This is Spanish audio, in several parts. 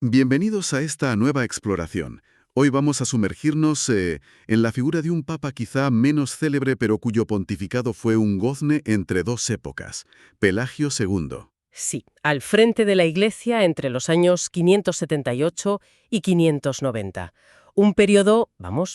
Bienvenidos a esta nueva exploración. Hoy vamos a sumergirnos en la figura de un papa quizá menos célebre pero cuyo pontificado fue un gozne entre dos épocas, Pelagio II. Sí, al frente de la Iglesia entre los años 578 y 590. Un periodo,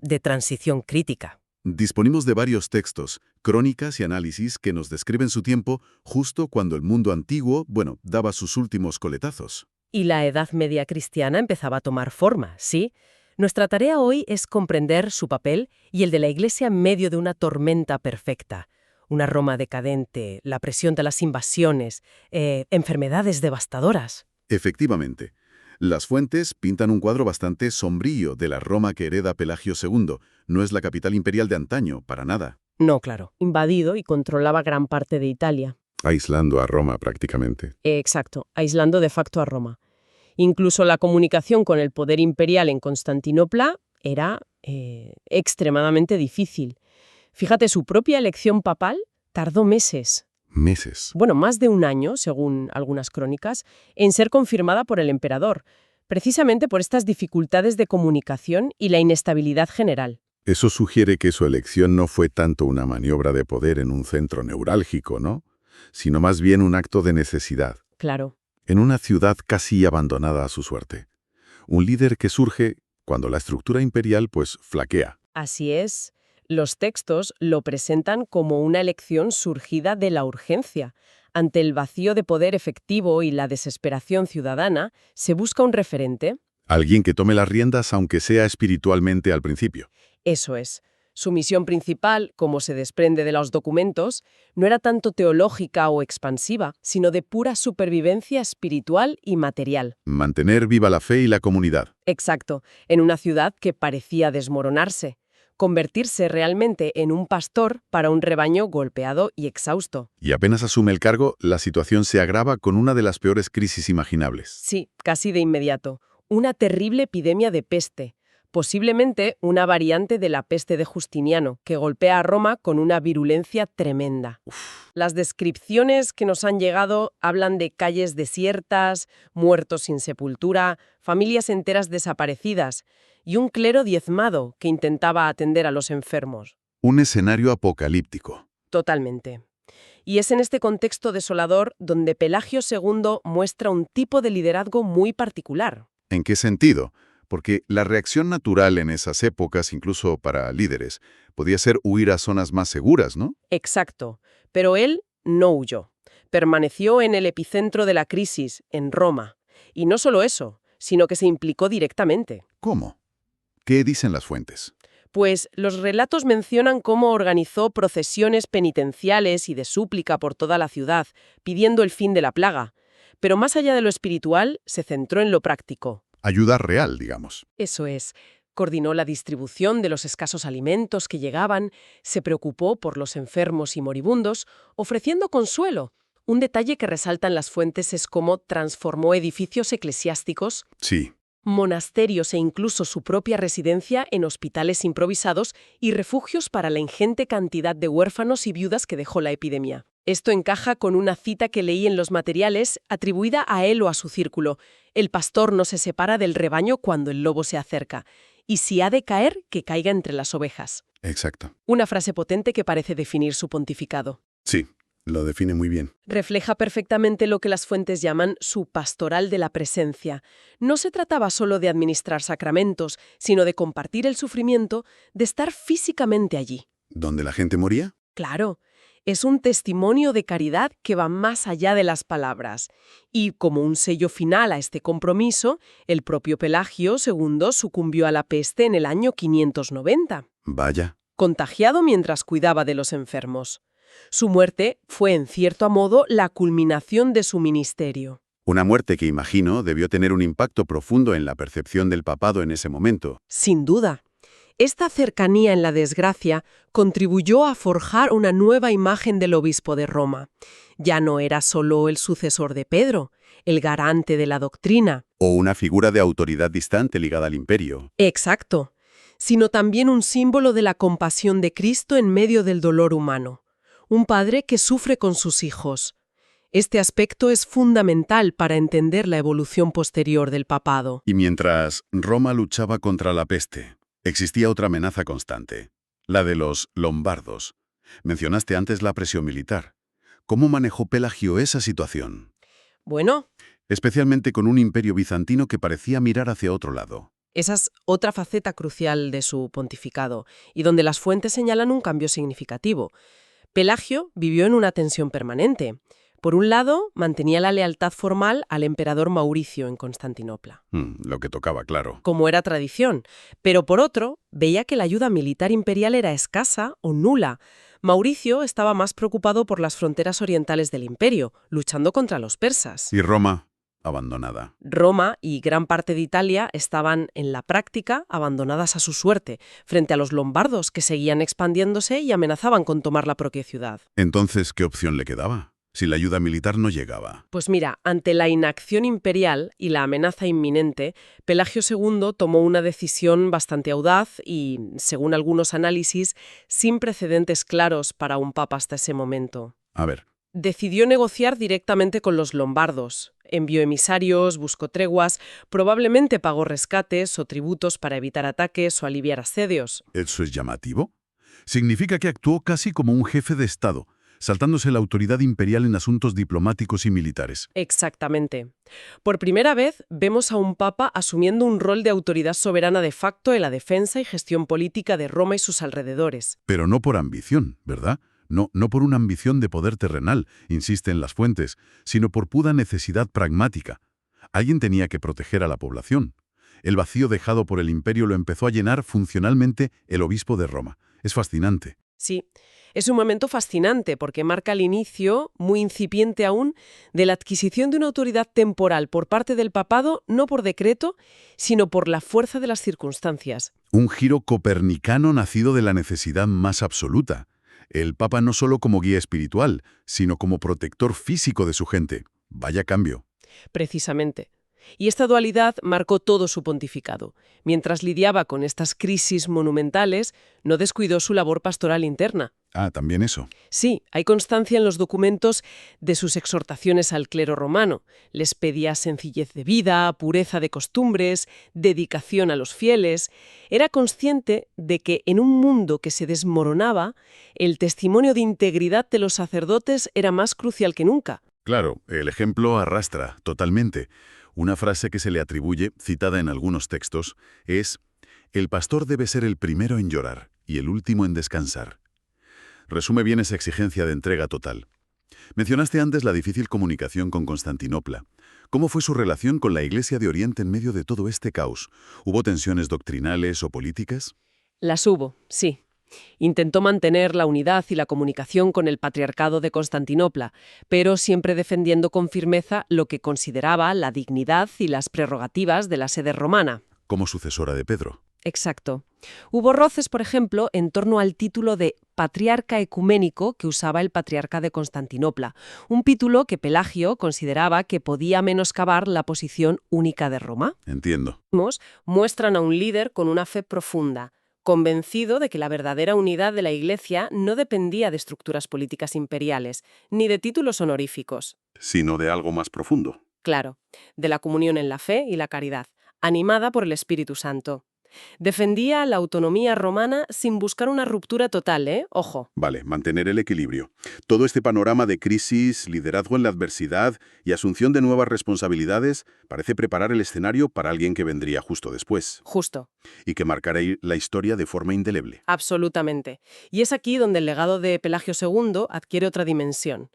de transición crítica. Disponemos de varios textos, crónicas y análisis que nos describen su tiempo justo cuando el mundo antiguo, daba sus últimos coletazos. Y la Edad Media cristiana empezaba a tomar forma, ¿sí? Nuestra tarea hoy es comprender su papel y el de la Iglesia en medio de una tormenta perfecta. Una Roma decadente, la presión de las invasiones, enfermedades devastadoras. Efectivamente, las fuentes pintan un cuadro bastante sombrío de la Roma que hereda Pelagio II. No es la capital imperial de antaño, para nada. No, claro. Invadido y controlaba gran parte de Italia. Aislando a Roma prácticamente. Exacto, aislando de facto a Roma. Incluso la comunicación con el poder imperial en Constantinopla era extremadamente difícil. Fíjate, su propia elección papal tardó meses. Meses. Bueno, más de un año, según algunas crónicas, en ser confirmada por el emperador, precisamente por estas dificultades de comunicación y la inestabilidad general. Eso sugiere que su elección no fue tanto una maniobra de poder en un centro neurálgico, ¿no? Sino más bien un acto de necesidad. Claro. En una ciudad casi abandonada a su suerte. Un líder que surge cuando la estructura imperial, flaquea. Así es. Los textos lo presentan como una elección surgida de la urgencia. Ante el vacío de poder efectivo y la desesperación ciudadana, se busca un referente. Alguien que tome las riendas aunque sea espiritualmente al principio. Eso es. Su misión principal, como se desprende de los documentos, no era tanto teológica o expansiva, sino de pura supervivencia espiritual y material. Mantener viva la fe y la comunidad. Exacto, en una ciudad que parecía desmoronarse. Convertirse realmente en un pastor para un rebaño golpeado y exhausto. Y apenas asume el cargo, la situación se agrava con una de las peores crisis imaginables. Sí, casi de inmediato. Una terrible epidemia de peste. Posiblemente una variante de la peste de Justiniano, que golpea a Roma con una virulencia tremenda. Las descripciones que nos han llegado hablan de calles desiertas, muertos sin sepultura, familias enteras desaparecidas y un clero diezmado que intentaba atender a los enfermos. Un escenario apocalíptico. Totalmente. Y es en este contexto desolador donde Pelagio II muestra un tipo de liderazgo muy particular. ¿En qué sentido? Porque la reacción natural en esas épocas, incluso para líderes, podía ser huir a zonas más seguras, ¿no? Exacto, pero él no huyó. Permaneció en el epicentro de la crisis, en Roma. Y no solo eso, sino que se implicó directamente. ¿Cómo? ¿Qué dicen las fuentes? Pues los relatos mencionan cómo organizó procesiones penitenciales y de súplica por toda la ciudad, pidiendo el fin de la plaga. Pero más allá de lo espiritual, se centró en lo práctico. Ayuda real, digamos. Eso es. Coordinó la distribución de los escasos alimentos que llegaban, se preocupó por los enfermos y moribundos, ofreciendo consuelo. Un detalle que resaltan las fuentes es cómo transformó edificios eclesiásticos, Sí. monasterios e incluso su propia residencia en hospitales improvisados y refugios para la ingente cantidad de huérfanos y viudas que dejó la epidemia. Esto encaja con una cita que leí en los materiales atribuida a él o a su círculo. El pastor no se separa del rebaño cuando el lobo se acerca. Y si ha de caer, que caiga entre las ovejas. Exacto. Una frase potente que parece definir su pontificado. Sí, lo define muy bien. Refleja perfectamente lo que las fuentes llaman su pastoral de la presencia. No se trataba solo de administrar sacramentos, sino de compartir el sufrimiento, de estar físicamente allí. ¿Dónde la gente moría? Claro, es un testimonio de caridad que va más allá de las palabras. Y como un sello final a este compromiso, el propio Pelagio II sucumbió a la peste en el año 590. Vaya. Contagiado mientras cuidaba de los enfermos. Su muerte fue, en cierto modo, la culminación de su ministerio. Una muerte que imagino debió tener un impacto profundo en la percepción del papado en ese momento. Sin duda. Esta cercanía en la desgracia contribuyó a forjar una nueva imagen del obispo de Roma. Ya no era solo el sucesor de Pedro, el garante de la doctrina. O una figura de autoridad distante ligada al imperio. Exacto. Sino también un símbolo de la compasión de Cristo en medio del dolor humano. Un padre que sufre con sus hijos. Este aspecto es fundamental para entender la evolución posterior del papado. Y mientras Roma luchaba contra la peste, existía otra amenaza constante, la de los lombardos. Mencionaste antes la presión militar. ¿Cómo manejó Pelagio esa situación? Bueno, Especialmente con un imperio bizantino que parecía mirar hacia otro lado. esa es otra faceta crucial de su pontificado, y donde las fuentes señalan un cambio significativo. Pelagio vivió en una tensión permanente. Por un lado, mantenía la lealtad formal al emperador Mauricio en Constantinopla, Lo que tocaba, claro. como era tradición, pero por otro, veía que la ayuda militar imperial era escasa o nula. Mauricio estaba más preocupado por las fronteras orientales del imperio, luchando contra los persas. Y Roma, abandonada. Roma y gran parte de Italia estaban, en la práctica, abandonadas a su suerte, frente a los lombardos que seguían expandiéndose y amenazaban con tomar la propia ciudad. Entonces, ¿qué opción le quedaba? Si la ayuda militar no llegaba. Pues mira, ante la inacción imperial y la amenaza inminente, Pelagio II tomó una decisión bastante audaz y, según algunos análisis, sin precedentes claros para un papa hasta ese momento. A ver, Decidió negociar directamente con los lombardos. Envió emisarios, buscó treguas, probablemente pagó rescates o tributos para evitar ataques o aliviar asedios. ¿eso es llamativo? Significa que actuó casi como un jefe de Estado, saltándose la autoridad imperial en asuntos diplomáticos y militares. Exactamente. Por primera vez vemos a un papa asumiendo un rol de autoridad soberana de facto en la defensa y gestión política de Roma y sus alrededores. Pero no por ambición, ¿verdad? No por una ambición de poder terrenal, insisten las fuentes, sino por pura necesidad pragmática. Alguien tenía que proteger a la población. El vacío dejado por el imperio lo empezó a llenar funcionalmente el obispo de Roma. Es fascinante. Sí, es un momento fascinante porque marca el inicio, muy incipiente aún, de la adquisición de una autoridad temporal por parte del papado, no por decreto, sino por la fuerza de las circunstancias. Un giro copernicano nacido de la necesidad más absoluta. El Papa no solo como guía espiritual, sino como protector físico de su gente. Vaya cambio. Precisamente. Y esta dualidad marcó todo su pontificado. Mientras lidiaba con estas crisis monumentales, no descuidó su labor pastoral interna. Ah, también eso. Sí, hay constancia en los documentos de sus exhortaciones al clero romano. Les pedía sencillez de vida, pureza de costumbres, dedicación a los fieles. Era consciente de que en un mundo que se desmoronaba, el testimonio de integridad de los sacerdotes era más crucial que nunca. Claro, el ejemplo arrastra totalmente. Una frase que se le atribuye, citada en algunos textos, es: «El pastor debe ser el primero en llorar y el último en descansar». Resume bien esa exigencia de entrega total. Mencionaste antes la difícil comunicación con Constantinopla. ¿Cómo fue su relación con la Iglesia de Oriente en medio de todo este caos? ¿Hubo tensiones doctrinales o políticas? Las hubo, sí. Intentó mantener la unidad y la comunicación con el Patriarcado de Constantinopla, pero siempre defendiendo con firmeza lo que consideraba la dignidad y las prerrogativas de la sede romana. Como sucesora de Pedro. Exacto. Hubo roces, por ejemplo, en torno al título de patriarca ecuménico que usaba el patriarca de Constantinopla, un título que Pelagio consideraba que podía menoscabar la posición única de Roma. Entiendo. Muestran a un líder con una fe profunda, convencido de que la verdadera unidad de la Iglesia no dependía de estructuras políticas imperiales, ni de títulos honoríficos. Sino de algo más profundo. Claro, de la comunión en la fe y la caridad, animada por el Espíritu Santo. Defendía la autonomía romana sin buscar una ruptura total, Ojo. Vale, mantener el equilibrio. Todo este panorama de crisis, liderazgo en la adversidad y asunción de nuevas responsabilidades parece preparar el escenario para alguien que vendría justo después. Justo. Y que marcará la historia de forma indeleble. Absolutamente. Y es aquí donde el legado de Pelagio II adquiere otra dimensión.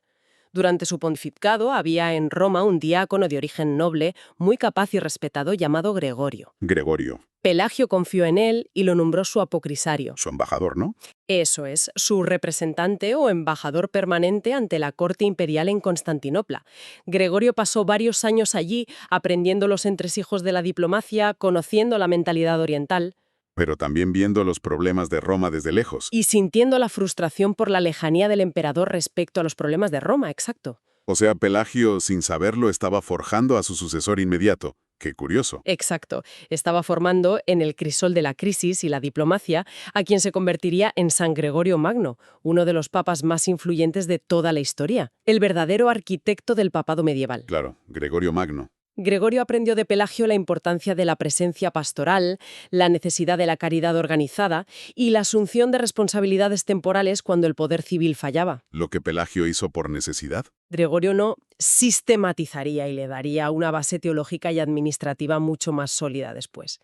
Durante su pontificado había en Roma un diácono de origen noble, muy capaz y respetado, llamado Gregorio. Gregorio, Pelagio confió en él y lo nombró su apocrisario. su embajador, ¿no? Eso es, su representante o embajador permanente ante la corte imperial en Constantinopla. Gregorio pasó varios años allí aprendiendo los entresijos de la diplomacia, conociendo la mentalidad oriental. Pero también viendo los problemas de Roma desde lejos. Y sintiendo la frustración por la lejanía del emperador respecto a los problemas de Roma, exacto. O sea, Pelagio, sin saberlo, estaba forjando a su sucesor inmediato. Qué curioso. Exacto. Estaba formando en el crisol de la crisis y la diplomacia a quien se convertiría en San Gregorio Magno, uno de los papas más influyentes de toda la historia, el verdadero arquitecto del papado medieval. Claro, Gregorio Magno. Gregorio aprendió de Pelagio la importancia de la presencia pastoral, la necesidad de la caridad organizada y la asunción de responsabilidades temporales cuando el poder civil fallaba. Lo que Pelagio hizo por necesidad. Gregorio no sistematizaría y le daría una base teológica y administrativa mucho más sólida después.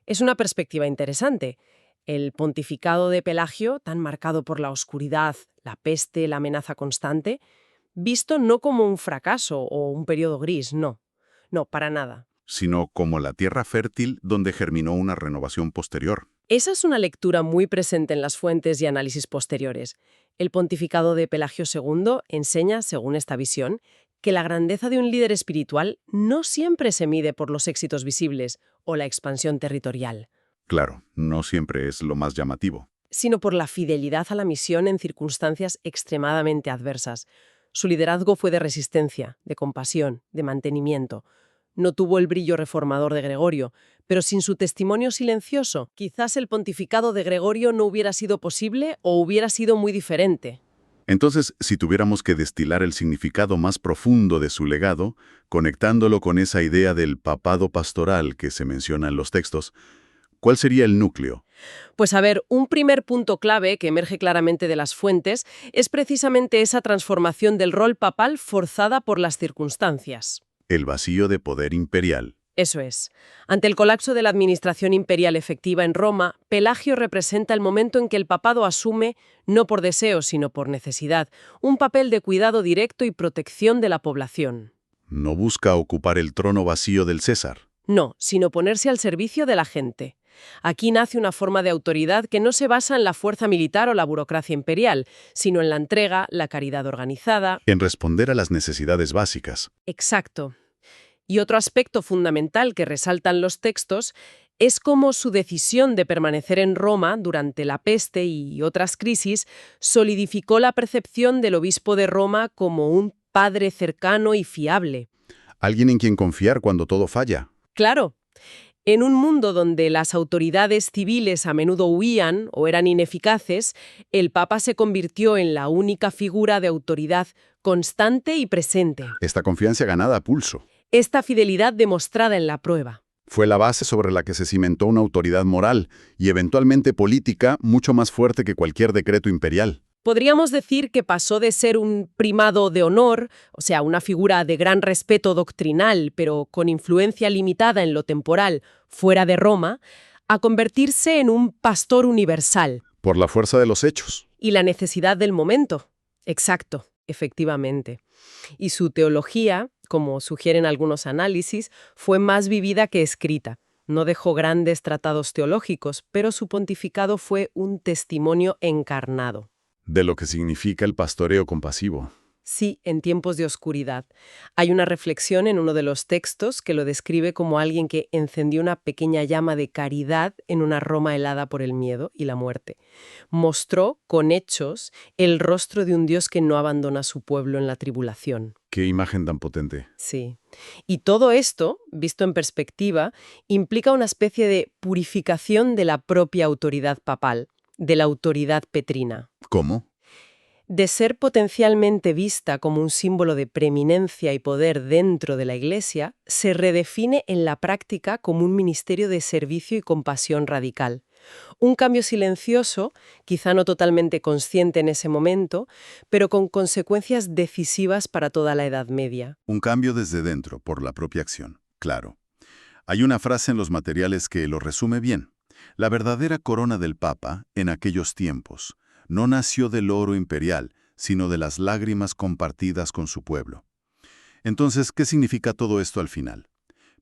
Es una perspectiva interesante. El pontificado de Pelagio, tan marcado por la oscuridad, la peste, la amenaza constante, visto no como un fracaso o un periodo gris, no. No, para nada. Sino como la tierra fértil donde germinó una renovación posterior. Esa es una lectura muy presente en las fuentes y análisis posteriores. El pontificado de Pelagio II enseña, según esta visión, que la grandeza de un líder espiritual no siempre se mide por los éxitos visibles o la expansión territorial, Claro, no siempre es lo más llamativo. sino por la fidelidad a la misión en circunstancias extremadamente adversas. Su liderazgo fue de resistencia, de compasión, de mantenimiento. No tuvo el brillo reformador de Gregorio, pero sin su testimonio silencioso, quizás el pontificado de Gregorio no hubiera sido posible o hubiera sido muy diferente. Entonces, si tuviéramos que destilar el significado más profundo de su legado, conectándolo con esa idea del papado pastoral que se menciona en los textos, ¿cuál sería el núcleo? Pues a ver, un primer punto clave que emerge claramente de las fuentes es precisamente esa transformación del rol papal forzada por las circunstancias. El vacío de poder imperial. Eso es. Ante el colapso de la administración imperial efectiva en Roma, Pelagio representa el momento en que el papado asume, no por deseo, sino por necesidad, un papel de cuidado directo y protección de la población. No busca ocupar el trono vacío del César. No, sino ponerse al servicio de la gente. Aquí nace una forma de autoridad que no se basa en la fuerza militar o la burocracia imperial, sino en la entrega, la caridad organizada. En responder a las necesidades básicas. Exacto. Y otro aspecto fundamental que resaltan los textos es cómo su decisión de permanecer en Roma durante la peste y otras crisis solidificó la percepción del obispo de Roma como un padre cercano y fiable. Alguien en quien confiar cuando todo falla. Claro, en un mundo donde las autoridades civiles a menudo huían o eran ineficaces, el Papa se convirtió en la única figura de autoridad constante y presente. Esta confianza ganada a pulso. Esta fidelidad demostrada en la prueba. Fue la base sobre la que se cimentó una autoridad moral y eventualmente política mucho más fuerte que cualquier decreto imperial. Podríamos decir que pasó de ser un primado de honor, o sea, una figura de gran respeto doctrinal, pero con influencia limitada en lo temporal, fuera de Roma, a convertirse en un pastor universal. Por la fuerza de los hechos. Y la necesidad del momento. Exacto, efectivamente. Y su teología, como sugieren algunos análisis, fue más vivida que escrita. No dejó grandes tratados teológicos, pero su pontificado fue un testimonio encarnado. De lo que significa el pastoreo compasivo. Sí, en tiempos de oscuridad. Hay una reflexión en uno de los textos que lo describe como alguien que encendió una pequeña llama de caridad en una Roma helada por el miedo y la muerte. Mostró, con hechos, el rostro de un Dios que no abandona a su pueblo en la tribulación. Qué imagen tan potente. Sí. Y todo esto, visto en perspectiva, implica una especie de purificación de la propia autoridad papal, de la autoridad petrina. ¿Cómo? De ser potencialmente vista como un símbolo de preeminencia y poder dentro de la Iglesia, se redefine en la práctica como un ministerio de servicio y compasión radical. Un cambio silencioso, quizá no totalmente consciente en ese momento, pero con consecuencias decisivas para toda la Edad Media. Un cambio desde dentro, por la propia acción. Claro. Hay una frase en los materiales que lo resume bien. La verdadera corona del Papa, en aquellos tiempos, no nació del oro imperial, sino de las lágrimas compartidas con su pueblo. Entonces, ¿qué significa todo esto al final?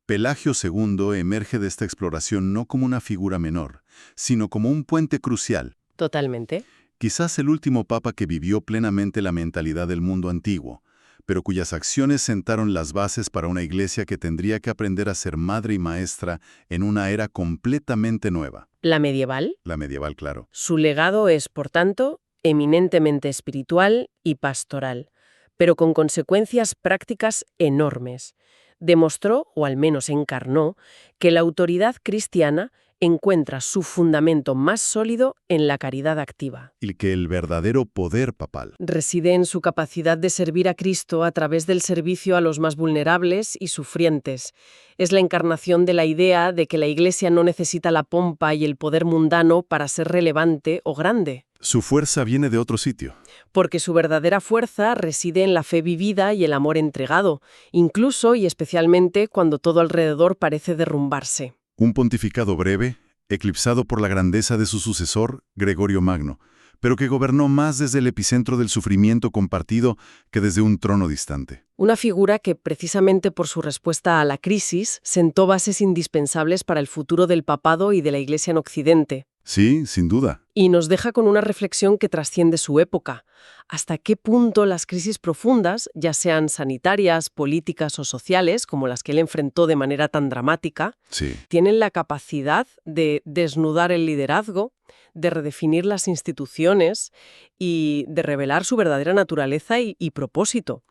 Pelagio II emerge de esta exploración no como una figura menor, sino como un puente crucial. Totalmente. Quizás el último papa que vivió plenamente la mentalidad del mundo antiguo, pero cuyas acciones sentaron las bases para una iglesia que tendría que aprender a ser madre y maestra en una era completamente nueva. La medieval. La medieval, claro. Su legado es, por tanto, eminentemente espiritual y pastoral, pero con consecuencias prácticas enormes. Demostró, o al menos encarnó, que la autoridad cristiana encuentra su fundamento más sólido en la caridad activa. Y que el verdadero poder papal Reside en su capacidad de servir a Cristo a través del servicio a los más vulnerables y sufrientes. Es la encarnación de la idea de que la Iglesia no necesita la pompa y el poder mundano para ser relevante o grande, Su fuerza viene de otro sitio. porque su verdadera fuerza reside en la fe vivida y el amor entregado, incluso y especialmente cuando todo alrededor parece derrumbarse. Un pontificado breve, eclipsado por la grandeza de su sucesor, Gregorio Magno, pero que gobernó más desde el epicentro del sufrimiento compartido que desde un trono distante. Una figura que, precisamente por su respuesta a la crisis, sentó bases indispensables para el futuro del papado y de la Iglesia en Occidente. Sí, sin duda. Y nos deja con una reflexión que trasciende su época. ¿Hasta qué punto las crisis profundas, ya sean sanitarias, políticas o sociales, como las que él enfrentó de manera tan dramática, Sí. tienen la capacidad de desnudar el liderazgo, de redefinir las instituciones y de revelar su verdadera naturaleza y propósito,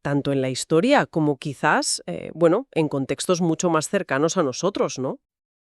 tanto en la historia como quizás, en contextos mucho más cercanos a nosotros, ¿no?